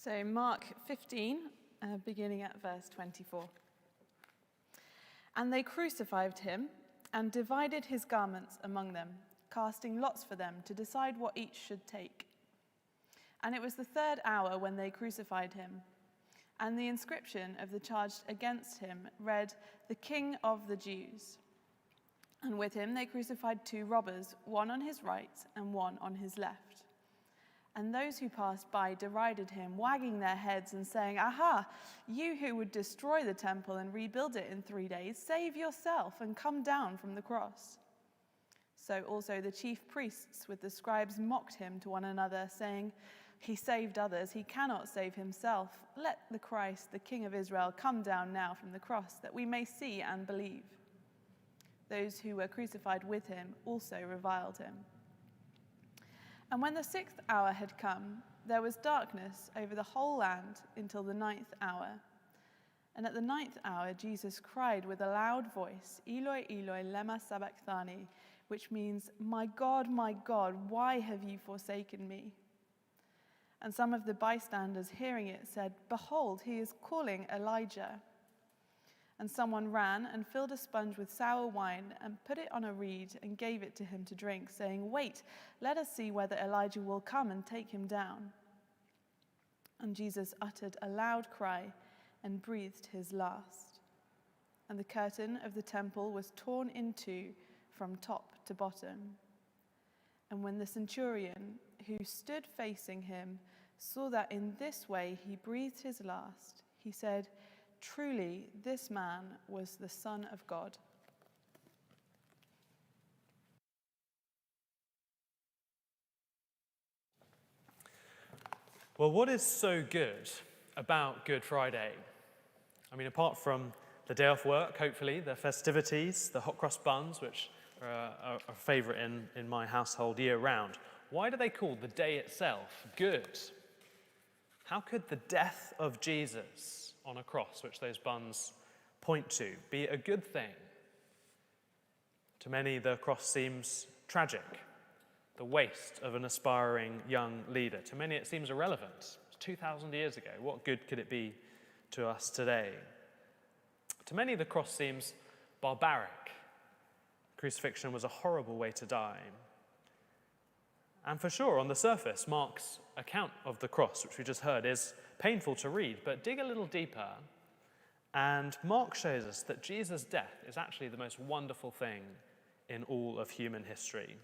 So Mark 15, beginning at verse 24. And they crucified him and divided his garments among them, casting lots for them to decide what each should take. And it was the third hour when they crucified him. And the inscription of the charge against him read, "The King of the Jews." And with him they crucified two robbers, one on his right and one on his left. And those who passed by derided him, wagging their heads and saying, "Aha, you who would destroy the temple and rebuild it in 3 days, save yourself and come down from the cross." So also the chief priests with the scribes mocked him to one another, saying, "He saved others, he cannot save himself. Let the Christ, the King of Israel, come down now from the cross, that we may see and believe." Those who were crucified with him also reviled him. And when the 6th hour had come, there was darkness over the whole land until the 9th hour. And at the 9th hour, Jesus cried with a loud voice, "Eloi, Eloi, lema sabachthani," which means, my God, why have you forsaken me?" And some of the bystanders hearing it said, "Behold, he is calling Elijah." And someone ran and filled a sponge with sour wine and put it on a reed and gave it to him to drink, saying, "Wait, let us see whether Elijah will come and take him down." And Jesus uttered a loud cry and breathed his last. And the curtain of the temple was torn in two from top to bottom. And when the centurion who stood facing him saw that in this way he breathed his last, he said, "Truly, this man was the Son of God." Well, what is so good about Good Friday? I mean, apart from the day off work, hopefully, the festivities, the hot cross buns, which are a favourite in my household year round, why do they call the day itself good? How could the death of Jesus on a cross, which those buns point to, be a good thing? To many, the cross seems tragic, the waste of an aspiring young leader. To many, it seems irrelevant. It's 2,000 years ago. What good could it be to us today? To many, the cross seems barbaric. Crucifixion was a horrible way to die. And for sure, on the surface, Mark's account of the cross, which we just heard, is painful to read, but dig a little deeper, and Mark shows us that Jesus' death is actually the most wonderful thing in all of human history.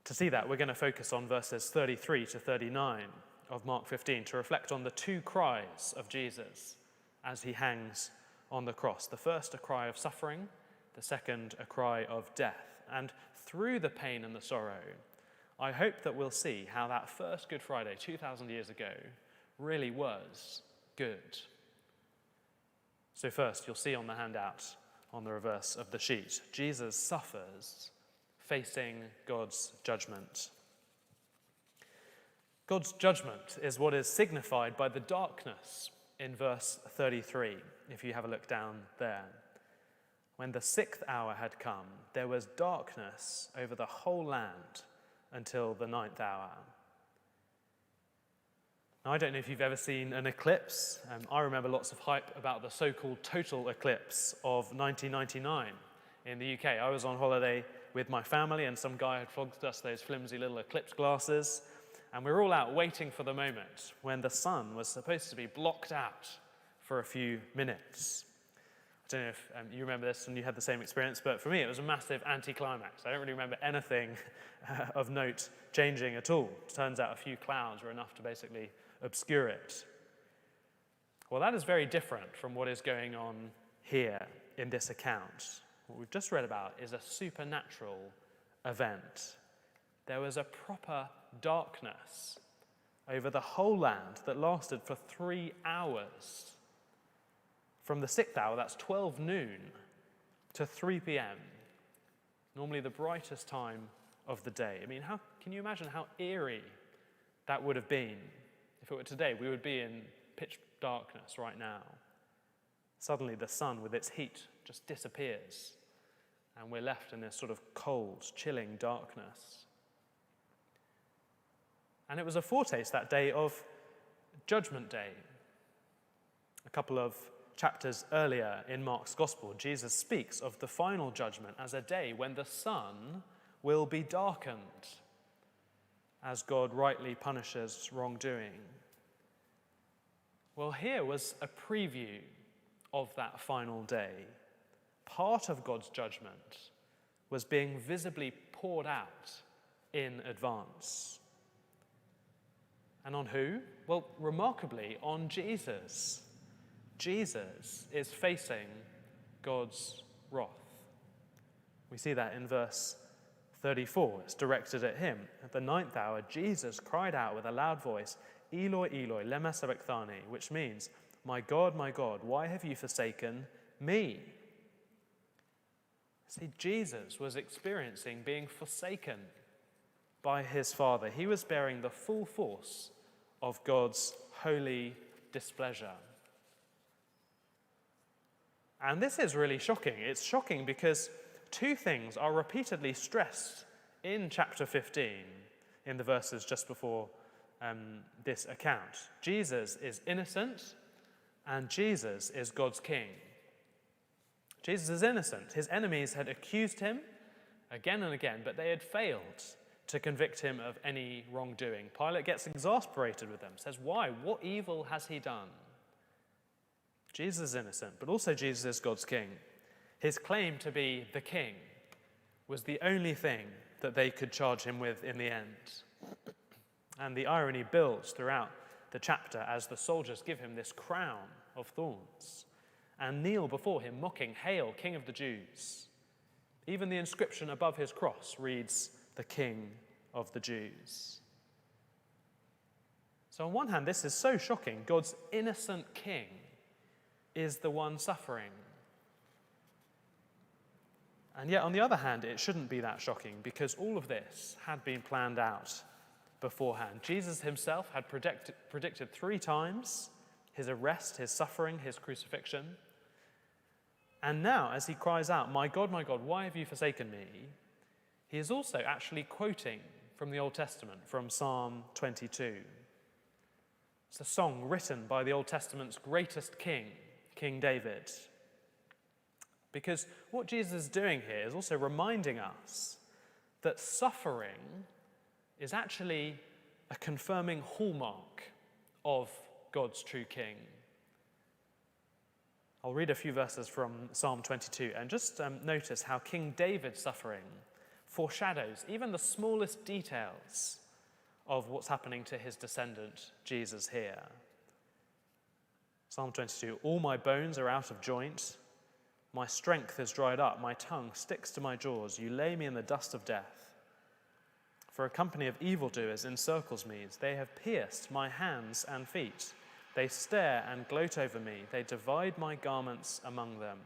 To see that, we're going to focus on verses 33 to 39 of Mark 15 to reflect on the two cries of Jesus as he hangs on the cross. The first, a cry of suffering, the second, a cry of death. And through the pain and the sorrow, I hope that we'll see how that first Good Friday 2,000 years ago really was good. So first, you'll see on the handout on the reverse of the sheet, Jesus suffers facing God's judgment. God's judgment is what is signified by the darkness in verse 33, if you have a look down there. When the 6th hour had come, there was darkness over the whole land until the 9th hour. Now, I don't know if you've ever seen an eclipse. I remember lots of hype about the so-called total eclipse of 1999 in the UK. I was on holiday with my family and some guy had flogged us those flimsy little eclipse glasses, and we were all out waiting for the moment when the sun was supposed to be blocked out for a few minutes. I don't know if you remember this and you had the same experience, but for me it was a massive anticlimax. I don't really remember anything of note changing at all. It turns out a few clouds were enough to basically obscure it. Well, that is very different from what is going on here in this account. What we've just read about is a supernatural event. There was a proper darkness over the whole land that lasted for 3 hours. From the 6th hour, that's 12 noon, to 3 p.m., normally the brightest time of the day. I mean, can you imagine how eerie that would have been? If it were today, we would be in pitch darkness right now. Suddenly the sun with its heat just disappears, and we're left in this sort of cold, chilling darkness. And it was a foretaste that day of Judgment Day. A couple of chapters earlier in Mark's Gospel, Jesus speaks of the final judgment as a day when the sun will be darkened as God rightly punishes wrongdoing. Well, here was a preview of that final day. Part of God's judgment was being visibly poured out in advance. And on who? Well, remarkably, on Jesus. Jesus is facing God's wrath. We see that in verse 34. It's directed at him. At the 9th hour, Jesus cried out with a loud voice, "Eloi, Eloi, lema sabachthani," which means, my God, why have you forsaken me?" See, Jesus was experiencing being forsaken by his Father. He was bearing the full force of God's holy displeasure. And this is really shocking. It's shocking because two things are repeatedly stressed in chapter 15, in the verses just before this account. Jesus is innocent, and Jesus is God's king. Jesus is innocent. His enemies had accused him again and again, but they had failed to convict him of any wrongdoing. Pilate gets exasperated with them, says, "Why? What evil has he done?" Jesus is innocent, but also Jesus is God's king. His claim to be the king was the only thing that they could charge him with in the end. And the irony builds throughout the chapter as the soldiers give him this crown of thorns and kneel before him, mocking, "Hail, King of the Jews." Even the inscription above his cross reads, "The King of the Jews." So on one hand, this is so shocking. God's innocent king is the one suffering. And yet, on the other hand, it shouldn't be that shocking because all of this had been planned out beforehand. Jesus himself had predicted 3 times his arrest, his suffering, his crucifixion. And now, as he cries out, my God, why have you forsaken me?" he is also actually quoting from the Old Testament, from Psalm 22. It's a song written by the Old Testament's greatest king, King David. Because what Jesus is doing here is also reminding us that suffering is actually a confirming hallmark of God's true king. I'll read a few verses from Psalm 22 and just notice how King David's suffering foreshadows even the smallest details of what's happening to his descendant, Jesus, here. Psalm 22, "All my bones are out of joint. My strength is dried up. My tongue sticks to my jaws. You lay me in the dust of death. For a company of evildoers encircles me. They have pierced my hands and feet. They stare and gloat over me. They divide my garments among them.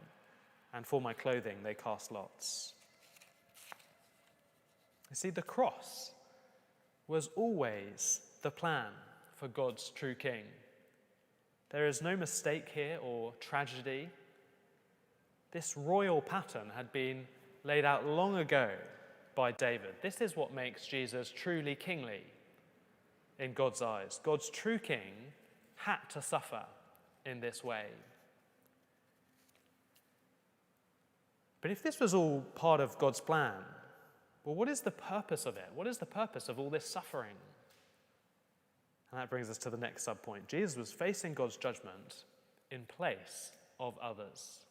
And for my clothing they cast lots." You see, the cross was always the plan for God's true king. There is no mistake here or tragedy. This royal pattern had been laid out long ago by David. This is what makes Jesus truly kingly in God's eyes. God's true king had to suffer in this way. But if this was all part of God's plan, well, what is the purpose of it? What is the purpose of all this suffering? And that brings us to the next subpoint. Jesus was facing God's judgment in place of others.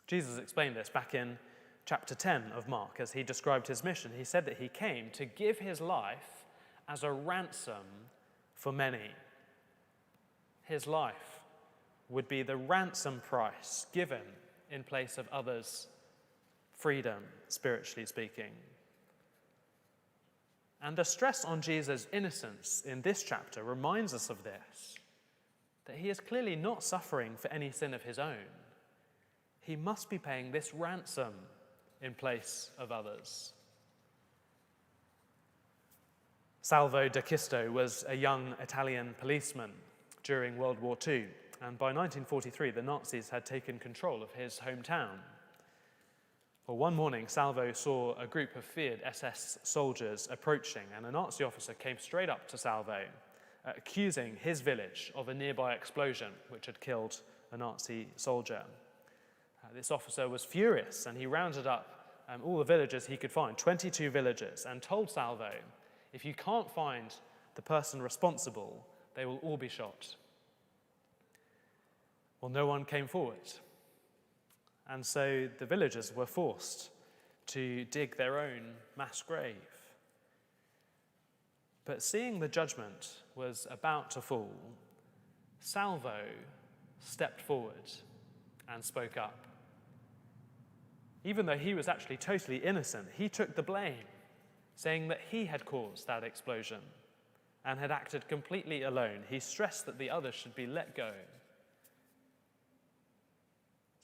Jesus explained this back in chapter 10 of Mark as he described his mission. He said that he came to give his life as a ransom for many. His life would be the ransom price given in place of others' freedom, spiritually speaking. And the stress on Jesus' innocence in this chapter reminds us of this, that he is clearly not suffering for any sin of his own. He must be paying this ransom in place of others. Salvo d'Acquisto was a young Italian policeman during World War II, and by 1943 the Nazis had taken control of his hometown. Well, one morning, Salvo saw a group of feared SS soldiers approaching, and a Nazi officer came straight up to Salvo, accusing his village of a nearby explosion which had killed a Nazi soldier. This officer was furious, and he rounded up all the villagers he could find, 22 villagers, and told Salvo, if you can't find the person responsible, they will all be shot. Well, no one came forward. And so the villagers were forced to dig their own mass grave. But seeing the judgment was about to fall, Salvo stepped forward and spoke up. Even though he was actually totally innocent, he took the blame, saying that he had caused that explosion and had acted completely alone. He stressed that the others should be let go.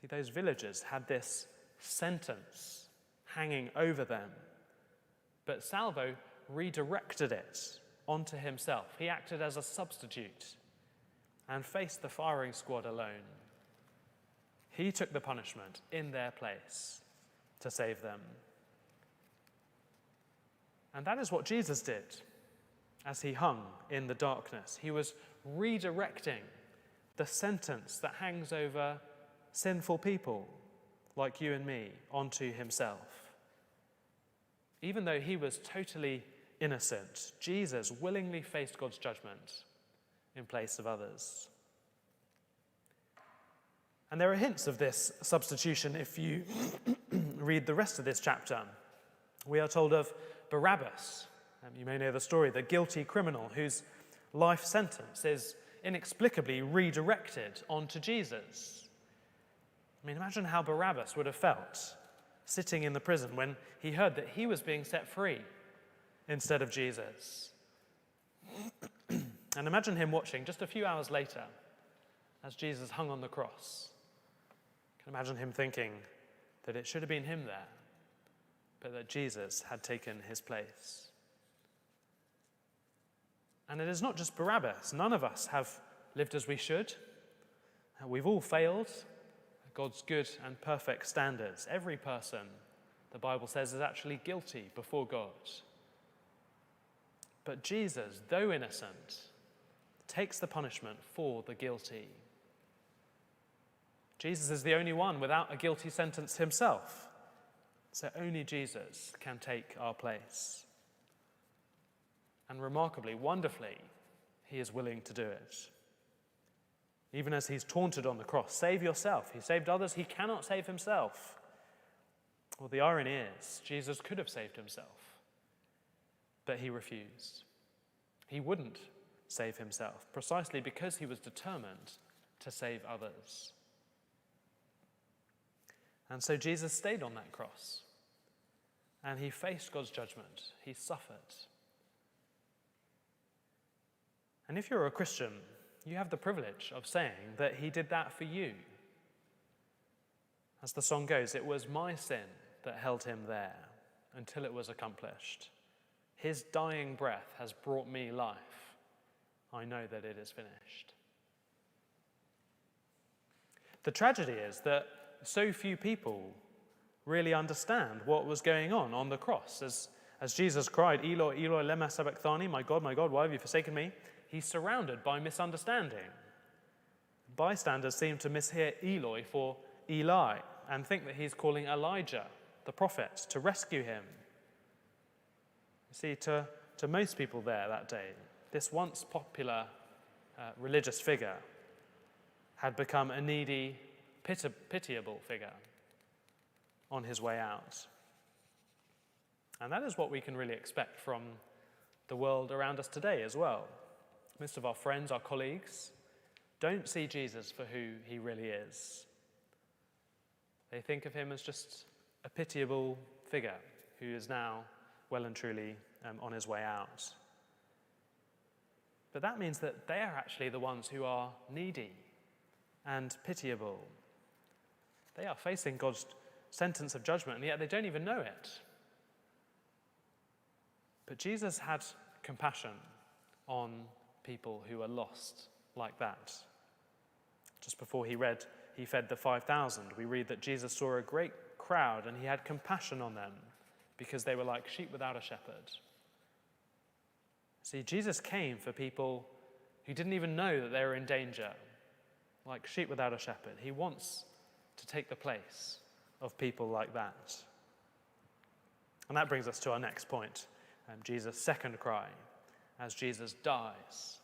See, those villagers had this sentence hanging over them, but Salvo redirected it onto himself. He acted as a substitute and faced the firing squad alone. He took the punishment in their place to save them. And that is what Jesus did as he hung in the darkness. He was redirecting the sentence that hangs over sinful people like you and me onto himself. Even though he was totally innocent, Jesus willingly faced God's judgment in place of others. And there are hints of this substitution if you read the rest of this chapter. We are told of Barabbas. You may know the story, the guilty criminal whose life sentence is inexplicably redirected onto Jesus. I mean, imagine how Barabbas would have felt sitting in the prison when he heard that he was being set free instead of Jesus. And imagine him watching just a few hours later as Jesus hung on the cross. You can imagine him thinking that it should have been him there, but that Jesus had taken his place. And it is not just Barabbas. None of us have lived as we should. We've all failed God's good and perfect standards. Every person, the Bible says, is actually guilty before God. But Jesus, though innocent, takes the punishment for the guilty. Jesus is the only one without a guilty sentence himself. So only Jesus can take our place. And remarkably, wonderfully, he is willing to do it. Even as he's taunted on the cross, save yourself. He saved others, he cannot save himself. Well, the irony is, Jesus could have saved himself, but he refused. He wouldn't save himself, precisely because he was determined to save others. And so Jesus stayed on that cross, and he faced God's judgment. He suffered. And if you're a Christian, you have the privilege of saying that he did that for you. As the song goes, it was my sin that held him there until it was accomplished. His dying breath has brought me life. I know that it is finished. The tragedy is that so few people really understand what was going on the cross. As Jesus cried, Eloi, Eloi, lema sabachthani, my God, why have you forsaken me? He's surrounded by misunderstanding. Bystanders seem to mishear Eloi for Eli and think that he's calling Elijah, the prophet, to rescue him. You see, to most people there that day, this once popular religious figure had become a needy, pitiable figure on his way out. And that is what we can really expect from the world around us today as well. Most of our friends, our colleagues, don't see Jesus for who he really is. They think of him as just a pitiable figure who is now well and truly on his way out. But that means that they are actually the ones who are needy and pitiable. They are facing God's sentence of judgment, and yet they don't even know it. But Jesus had compassion on people who are lost like that. Just before he fed the 5,000, we read that Jesus saw a great crowd, and he had compassion on them because they were like sheep without a shepherd. See, Jesus came for people who didn't even know that they were in danger, like sheep without a shepherd. He wants to take the place of people like that. And that brings us to our next point, Jesus' second cry, as Jesus dies,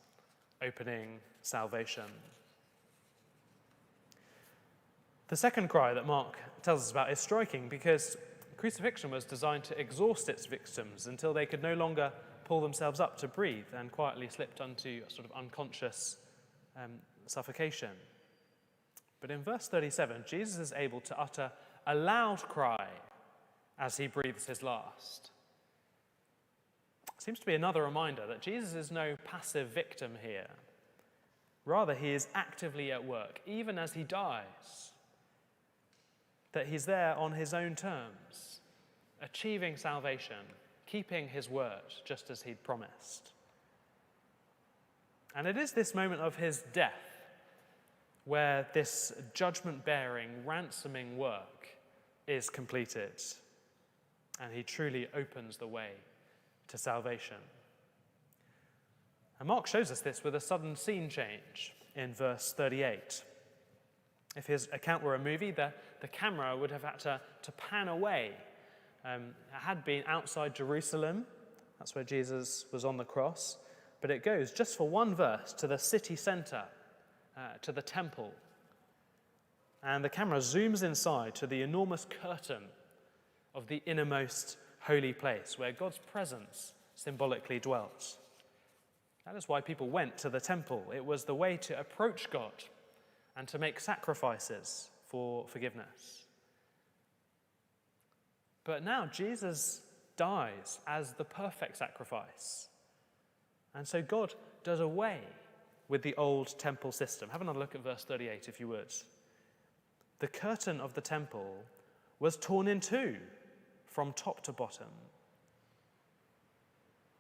opening salvation. The second cry that Mark tells us about is striking because crucifixion was designed to exhaust its victims until they could no longer pull themselves up to breathe and quietly slipped onto a sort of unconscious suffocation. But in verse 37, Jesus is able to utter a loud cry as he breathes his last. It seems to be another reminder that Jesus is no passive victim here. Rather, he is actively at work, even as he dies. That he's there on his own terms, achieving salvation, keeping his word, just as he'd promised. And it is this moment of his death where this judgment-bearing, ransoming work is completed, and he truly opens the way to salvation. And Mark shows us this with a sudden scene change in verse 38. If his account were a movie, the camera would have had to pan away. It had been outside Jerusalem. That's where Jesus was on the cross. But it goes just for one verse to the city center, to the temple. And the camera zooms inside to the enormous curtain of the innermost holy place where God's presence symbolically dwelt. That is why people went to the temple. It was the way to approach God and to make sacrifices for forgiveness. But now Jesus dies as the perfect sacrifice. And so God does away with the old temple system. Have another look at verse 38, if you would. The curtain of the temple was torn in two from top to bottom.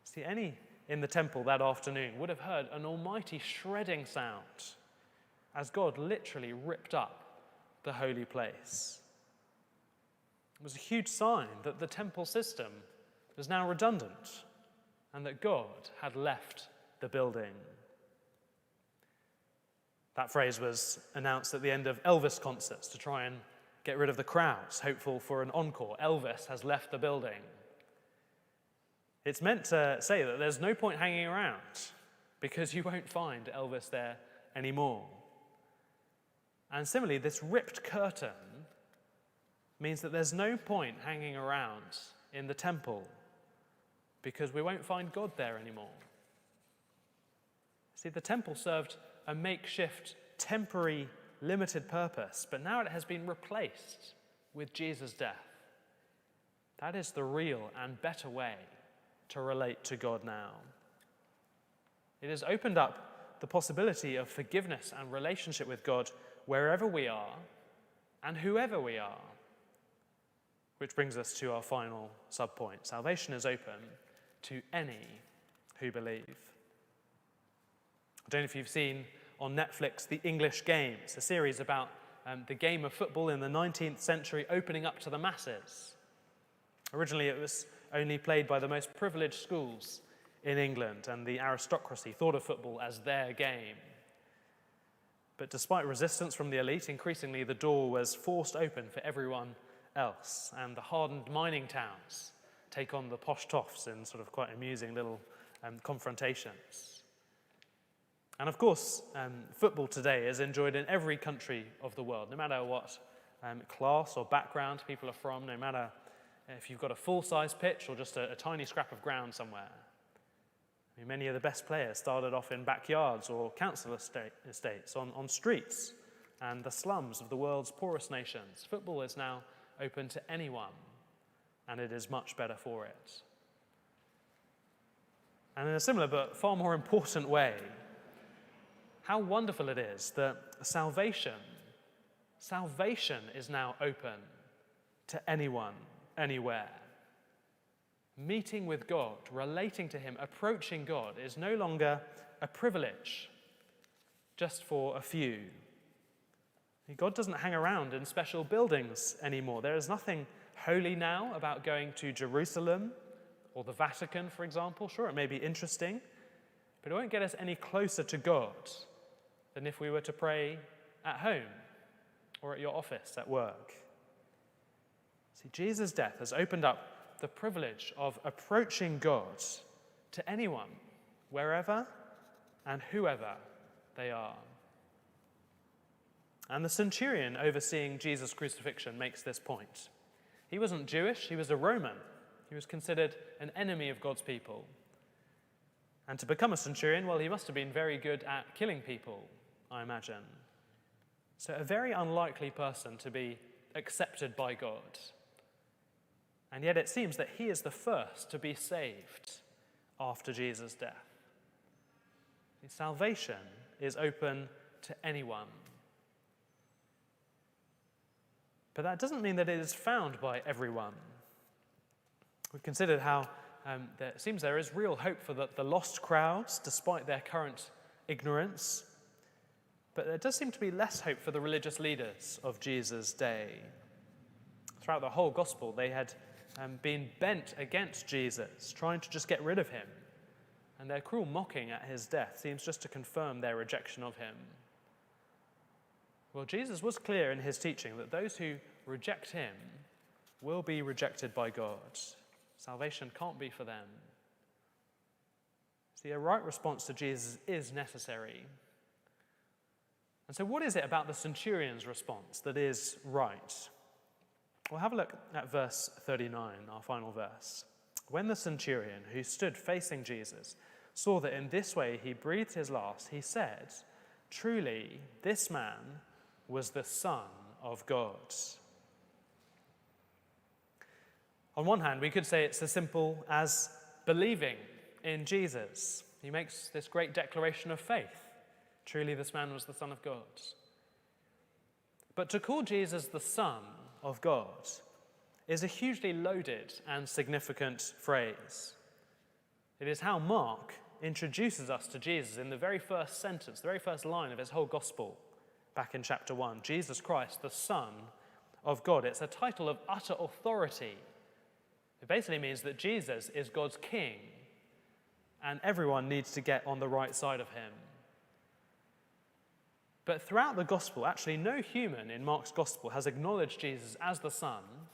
See, any in the temple that afternoon would have heard an almighty shredding sound as God literally ripped up the holy place. It was a huge sign that the temple system was now redundant and that God had left the building. That phrase was announced at the end of Elvis concerts to try and get rid of the crowds, hopeful for an encore. Elvis has left the building. It's meant to say that there's no point hanging around because you won't find Elvis there anymore. And similarly, this ripped curtain means that there's no point hanging around in the temple because we won't find God there anymore. See, the temple served a makeshift, temporary, limited purpose, but now it has been replaced with Jesus' death. That is the real and better way to relate to God now. It has opened up the possibility of forgiveness and relationship with God wherever we are and whoever we are. Which brings us to our final subpoint. Salvation is open to any who believe. I don't know if you've seen on Netflix The English Game. It's a series about the game of football in the 19th century opening up to the masses. Originally, it was only played by the most privileged schools in England, and the aristocracy thought of football as their game. But despite resistance from the elite, increasingly the door was forced open for everyone else, and the hardened mining towns take on the posh toffs in sort of quite amusing little confrontations. And of course, football today is enjoyed in every country of the world, no matter what class or background people are from, no matter if you've got a full-size pitch or just a tiny scrap of ground somewhere. I mean, many of the best players started off in backyards or council estates, on streets and the slums of the world's poorest nations. Football is now open to anyone, and it is much better for it. And in a similar but far more important way, how wonderful it is that salvation is now open to anyone, anywhere. Meeting with God, relating to him, approaching God is no longer a privilege just for a few. God doesn't hang around in special buildings anymore. There is nothing holy now about going to Jerusalem or the Vatican, for example. Sure, it may be interesting, but it won't get us any closer to God than if we were to pray at home or at your office at work. See, Jesus' death has opened up the privilege of approaching God to anyone, wherever and whoever they are. And the centurion overseeing Jesus' crucifixion makes this point. He wasn't Jewish, he was a Roman. He was considered an enemy of God's people. And to become a centurion, well, he must have been very good at killing people, I imagine. So a very unlikely person to be accepted by God. And yet it seems that he is the first to be saved after Jesus' death. Salvation is open to anyone. But that doesn't mean that it is found by everyone. We've considered how it seems there is real hope for the lost crowds, despite their current ignorance. But there does seem to be less hope for the religious leaders of Jesus' day. Throughout the whole gospel, they had been bent against Jesus, trying to just get rid of him. And their cruel mocking at his death seems just to confirm their rejection of him. Well, Jesus was clear in his teaching that those who reject him will be rejected by God. Salvation can't be for them. See, a right response to Jesus is necessary. And so what is it about the centurion's response that is right? Well, have a look at verse 39, our final verse. When the centurion, who stood facing Jesus, saw that in this way he breathed his last, he said, "Truly, this man was the Son of God." On one hand, we could say it's as simple as believing in Jesus. He makes this great declaration of faith. Truly, this man was the Son of God. But to call Jesus the Son of God is a hugely loaded and significant phrase. It is how Mark introduces us to Jesus in the very first sentence, the very first line of his whole gospel, back in chapter 1. Jesus Christ, the Son of God. It's a title of utter authority. It basically means that Jesus is God's king, and everyone needs to get on the right side of him. But throughout the gospel, actually no human in Mark's gospel has acknowledged Jesus as the Son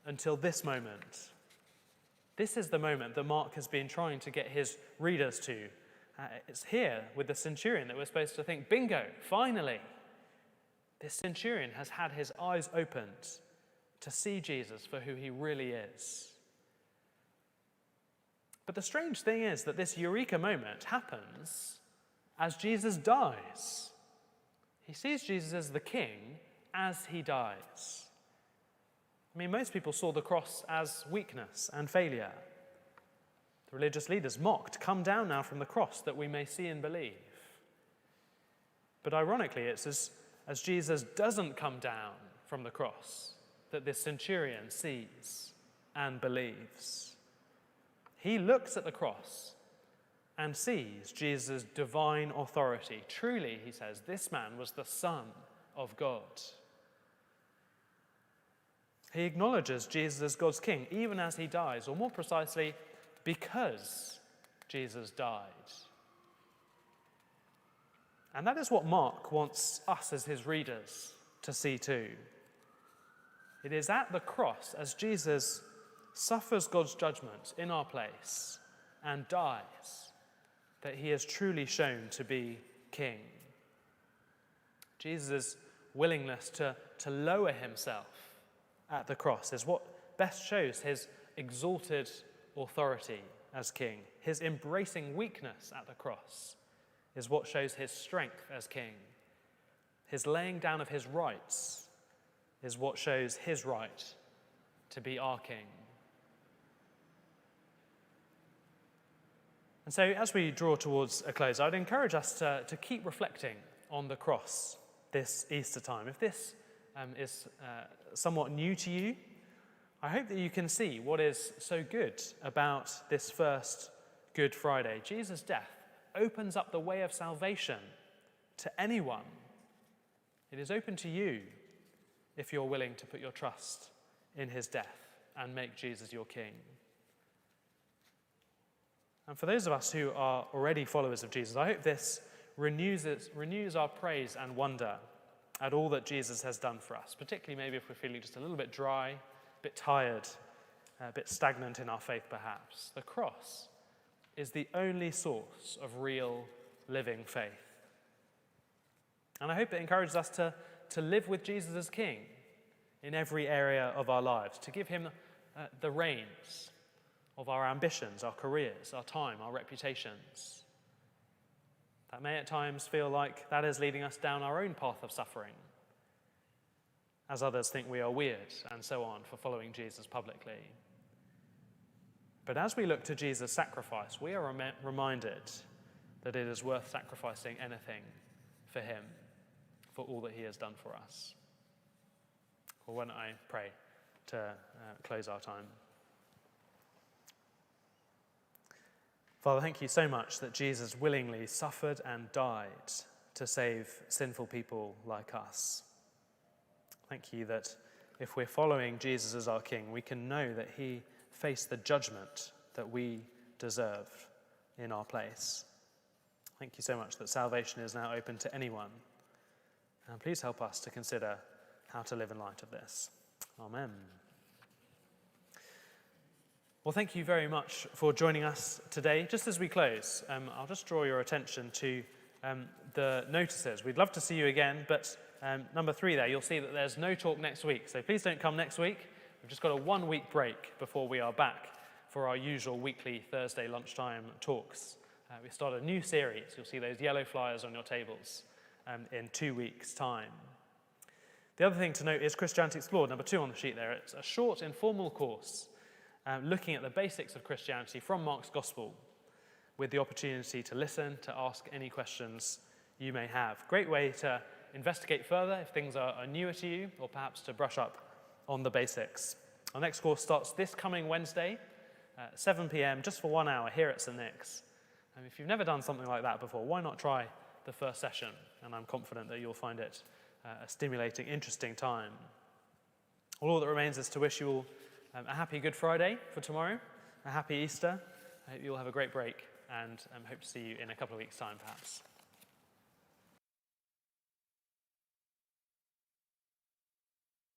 until this moment. This is the moment that Mark has been trying to get his readers to. It's here with the centurion that we're supposed to think, bingo, finally. This centurion has had his eyes opened to see Jesus for who he really is. But the strange thing is that this eureka moment happens as Jesus dies. He sees Jesus as the king as he dies. I mean, most people saw the cross as weakness and failure. The religious leaders mocked, "Come down now from the cross that we may see and believe." But ironically, it's as Jesus doesn't come down from the cross that this centurion sees and believes. He looks at the cross and sees Jesus' divine authority. Truly, he says, this man was the Son of God. He acknowledges Jesus as God's king, even as he dies, or more precisely, because Jesus died. And that is what Mark wants us as his readers to see too. It is at the cross, as Jesus suffers God's judgment in our place and dies, that he is truly shown to be king. Jesus' willingness to lower himself at the cross is what best shows his exalted authority as king. His embracing weakness at the cross is what shows his strength as king. His laying down of his rights is what shows his right to be our king. And so as we draw towards a close, I'd encourage us to keep reflecting on the cross this Easter time. If this is somewhat new to you, I hope that you can see what is so good about this first Good Friday. Jesus' death opens up the way of salvation to anyone. It is open to you if you're willing to put your trust in his death and make Jesus your king. And for those of us who are already followers of Jesus, I hope this renews our praise and wonder at all that Jesus has done for us, particularly maybe if we're feeling just a little bit dry, a bit tired, a bit stagnant in our faith perhaps. The cross is the only source of real living faith. And I hope it encourages us to live with Jesus as King in every area of our lives, to give him the reins of our ambitions, our careers, our time, our reputations. That may at times feel like that is leading us down our own path of suffering, as others think we are weird and so on for following Jesus publicly. But as we look to Jesus' sacrifice, we are reminded that it is worth sacrificing anything for him, for all that he has done for us. Well, why don't I pray to close our time? Father, thank you so much that Jesus willingly suffered and died to save sinful people like us. Thank you that if we're following Jesus as our King, we can know that he faced the judgment that we deserve in our place. Thank you so much that salvation is now open to anyone. And please help us to consider how to live in light of this. Amen. Well, thank you very much for joining us today. Just as we close, I'll just draw your attention to the notices. We'd love to see you again, but number 3 there, you'll see that there's no talk next week. So please don't come next week. We've just got a 1-week break before we are back for our usual weekly Thursday lunchtime talks. We start a new series. You'll see those yellow flyers on your tables in 2 weeks' time. The other thing to note is Christianity Explored, number 2 on the sheet there. It's a short, informal course looking at the basics of Christianity from Mark's Gospel, with the opportunity to listen, to ask any questions you may have. Great way to investigate further if things are newer to you, or perhaps to brush up on the basics. Our next course starts this coming Wednesday, 7 p.m, just for 1 hour here at St. Nick's. And if you've never done something like that before, why not try the first session? And I'm confident that you'll find it a stimulating, interesting time. All that remains is to wish you all a happy Good Friday for tomorrow, a happy Easter. I hope you'll have a great break, and hope to see you in a couple of weeks' time, perhaps.